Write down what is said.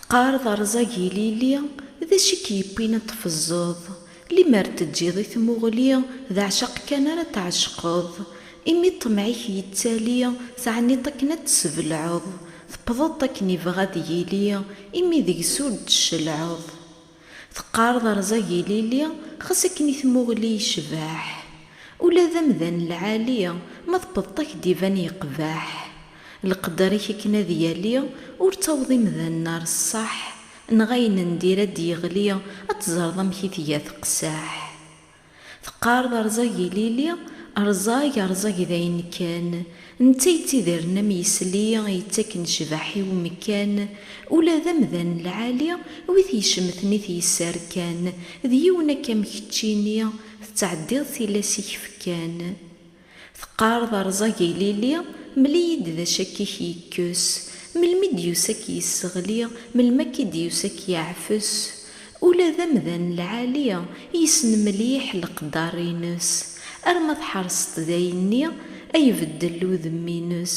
تقارض رزاقي ليلي ذا شي يبين تفزوض لمار تجيضي ثموغلي ذا عشق كان راه تعشقوض إمي طمعيك يتالي ثعني طكنا تسبلعوض تبضض طكني بغاد يلي إمي ذي سود تشلعوض تقارض رزاقي ليلي خاصكني ثموغلي يشباح ولا ذا مذان العالية ما ضبطك ديفان يقباح القدريك كنا ديالي ورتوضي مذا النار الصح نغين ندير ديغلي اتزرض مكي تقساح تقارض رزاقي ليلي رزاق ذاين كان نتيتي ذرنا ميسلي يتاكن شباحي ومكان ولا ذا مذان العالي ويث يشمثني ثيسار كان ذيونا كمكتشيني تتعديض ثلاسيك فكان تقارض رزاقي ليلي مليد ذا شكيك يكوس ملمي ديوسك يسغلي ملمكي ديوسك يعفس ولا ذا مذان العالية يسن مليح القدارينس أرمض حرصت ذايني أي بدلو ذمينس.